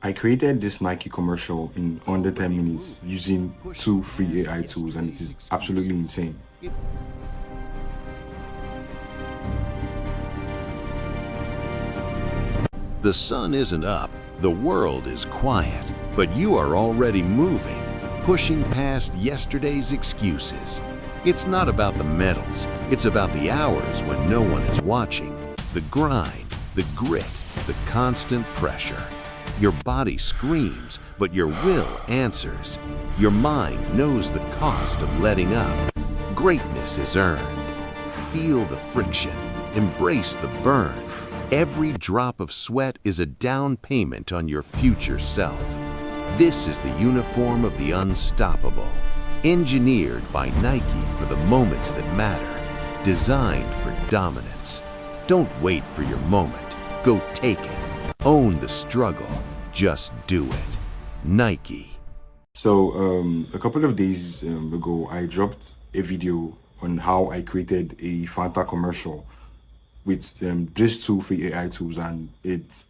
I created this Nike commercial in under 10 minutes using 2 free AI tools, and it is absolutely insane. The sun isn't up, the world is quiet, but you are already moving, pushing past yesterday's excuses. It's not about the medals, it's about the hours when no one is watching, the grind, the grit, the constant pressure. Your body screams, but your will answers. Your mind knows the cost of letting up. Greatness is earned. Feel the friction, embrace the burn. Every drop of sweat is a down payment on your future self. This is the uniform of the unstoppable, engineered by Nike for the moments that matter, designed for dominance. Don't wait for your moment. Go take it. Own the struggle. Just do it. Nike. So a couple of days ago, I dropped a video on how I created a Fanta commercial with these 2 free AI tools, and it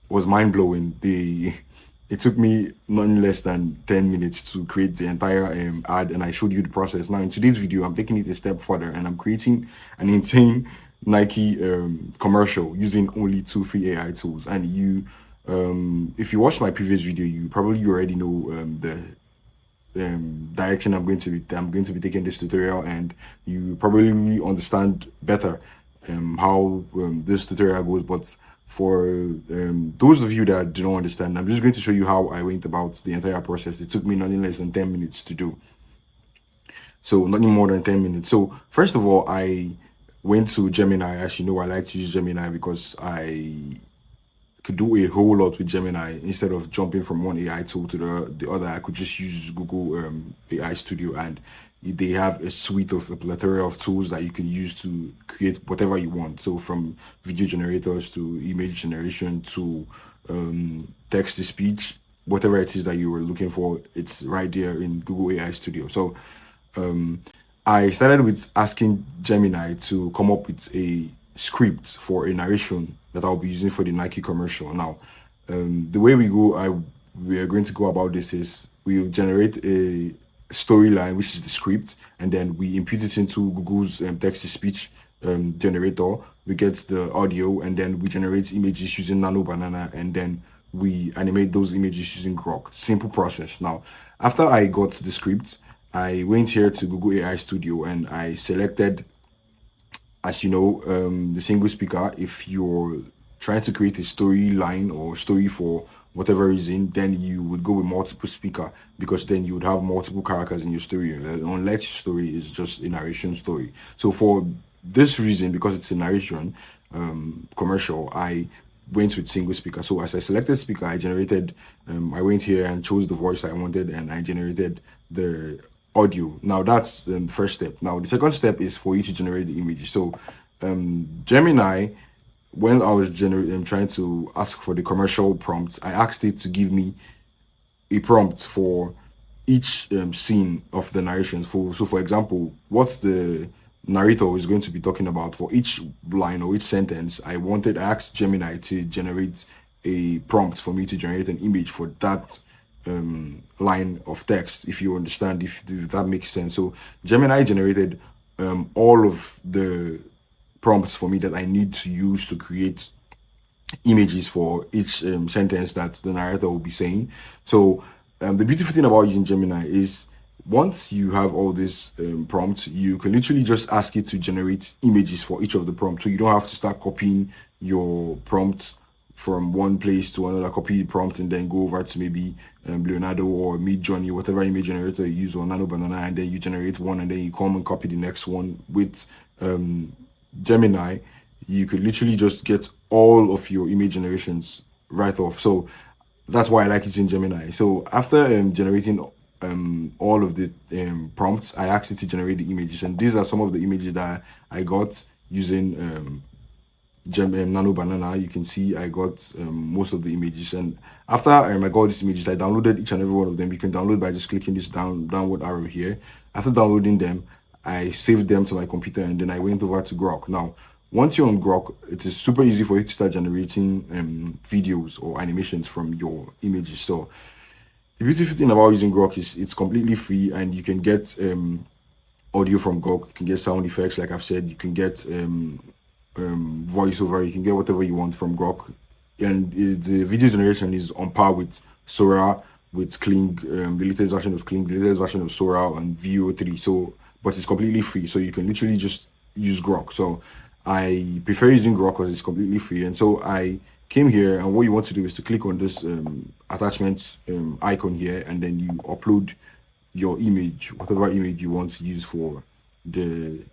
was mind-blowing. It took me none less than 10 minutes to create the entire ad, and I showed you the process. Now in today's video, I'm taking it a step further, and I'm creating an insane Nike commercial using only 2 free AI tools. And if you watched my previous video, you probably already know the direction I'm going to be taking this tutorial, and you probably understand better how this tutorial goes. But for those of you that do not understand, I'm just going to show you how I went about the entire process. It took me nothing less than 10 minutes to do. So nothing more than 10 minutes. So first of all, I went to Gemini. As you know, I like to use Gemini because I could do a whole lot with Gemini. Instead of jumping from one AI tool to the other, I could just use Google AI Studio, and they have a suite of a plethora of tools that you can use to create whatever you want. So from video generators to image generation to text to speech, whatever it is that you were looking for, it's right there in Google AI Studio. So I started with asking Gemini to come up with a script for a narration that I'll be using for the Nike commercial. Now, the way we are going to go about this is we'll generate a storyline, which is the script, and then we input it into Google's text-to-speech generator. We get the audio, and then we generate images using Nano Banana, and then we animate those images using Grok. Simple process. Now, after I got the script, I went here to Google AI Studio, and I selected, as you know, the single speaker. If you're trying to create a storyline or story for whatever reason, then you would go with multiple speaker, because then you would have multiple characters in your story. Unlike your story is just a narration story. So for this reason, because it's a narration commercial, I went with single speaker. So as I selected speaker, I generated, I went here and chose the voice I wanted, and I generated the audio. Now that's the first step. Now the second step is for you to generate the images. So Gemini, when I was trying to ask for the commercial prompts, I asked it to give me a prompt for each scene of the narration. So for example, what the narrator is going to be talking about for each line or each sentence, I asked Gemini to generate a prompt for me to generate an image for that line of text, if you understand, if that makes sense. So Gemini generated all of the prompts for me that I need to use to create images for each sentence that the narrator will be saying. So the beautiful thing about using Gemini is once you have all this prompts, you can literally just ask it to generate images for each of the prompts. So you don't have to start copying your prompts from one place to another, copy the prompt and then go over to maybe Leonardo or Midjourney, whatever image generator you use, or Nano Banana, and then you generate one and then you come and copy the next one. With Gemini, you could literally just get all of your image generations right off. So that's why I like using Gemini. So after generating all of the prompts, I asked it to generate the images, and these are some of the images that I got using Nano Banana. You can see I got most of the images, and after I got these images, I downloaded each and every one of them. You can download by just clicking this downward arrow here. After downloading them, I saved them to my computer, and then I went over to Grok. Now, Once you're on Grok, it is super easy for you to start generating videos or animations from your images. So the beautiful thing about using Grok is it's completely free, and you can get audio from Grok, you can get sound effects, like I've said, you can get voiceover, you can get whatever you want from Grok. And the video generation is on par with Sora, with Kling, the latest version of Kling, the latest version of Sora and VO3. So, but it's completely free, so you can literally just use Grok. So I prefer using Grok because it's completely free. And so I came here, and what you want to do is to click on this attachment icon here, and then you upload your image, whatever image you want to use for the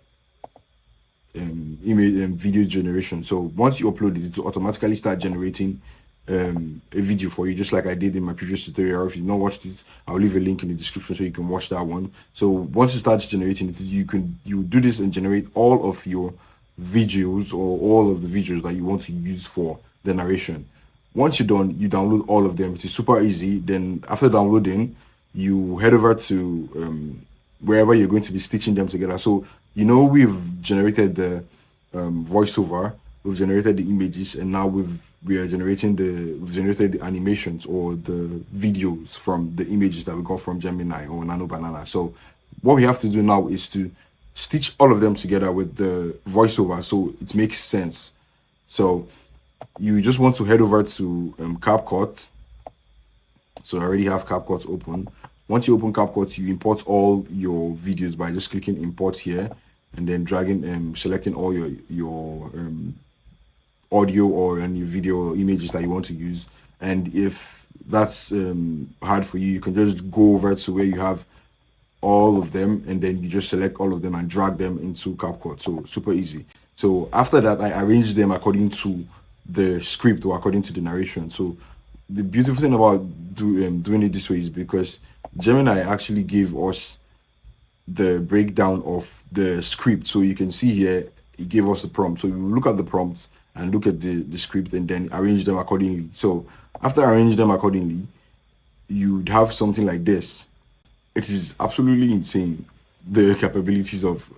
image and video generation. So once you upload it, it will automatically start generating a video for you, just like I did in my previous tutorial. If you've not watched it, I'll leave a link in the description so you can watch that one. So once it starts generating it, you do this and generate all of your videos, or all of the videos that you want to use for the narration. Once you're done, you download all of them. It is super easy. Then after downloading, you head over to wherever you're going to be stitching them together. So we've generated the voiceover, we've generated the images, and now we've generated the animations or the videos from the images that we got from Gemini or Nano Banana. So what we have to do now is to stitch all of them together with the voiceover so it makes sense. So you just want to head over to CapCut. So I already have CapCut open. Once you open CapCut, you import all your videos by just clicking import here, and then dragging selecting all your audio or any video or images that you want to use. And if that's hard for you, you can just go over to where you have all of them, and then you just select all of them and drag them into CapCut. So super easy. So after that, I arrange them according to the script or according to the narration. So the beautiful thing about doing it this way is because Gemini actually gave us the breakdown of the script. So you can see here, it gave us the prompt. So you look at the prompts and look at the script and then arrange them accordingly. So after arrange them accordingly, you'd have something like this. It is absolutely insane, the capabilities of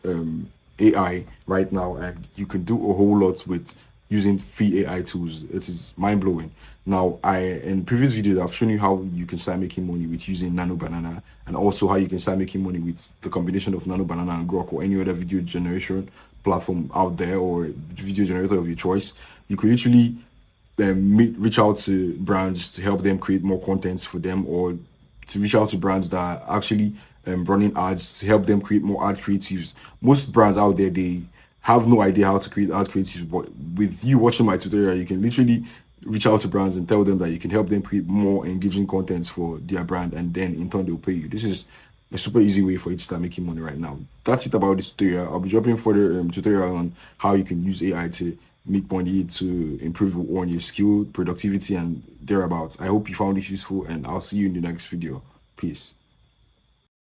AI right now, and you can do a whole lot with using free AI tools. It is mind blowing. Now, in previous videos, I've shown you how you can start making money with using Nano Banana, and also how you can start making money with the combination of Nano Banana and Grok or any other video generation platform out there, or video generator of your choice. You could literally reach out to brands to help them create more contents for them, or to reach out to brands that are actually running ads to help them create more ad creatives. Most brands out there, they have no idea how to create ad creatives, but with you watching my tutorial, you can literally reach out to brands and tell them that you can help them create more engaging contents for their brand, and then in turn they'll pay you. This is a super easy way for you to start making money right now. That's it about this tutorial. I'll be dropping further tutorial on how you can use AI to make money, to improve on your skill, productivity, and thereabouts. I hope you found this useful, and I'll see you in the next video. Peace.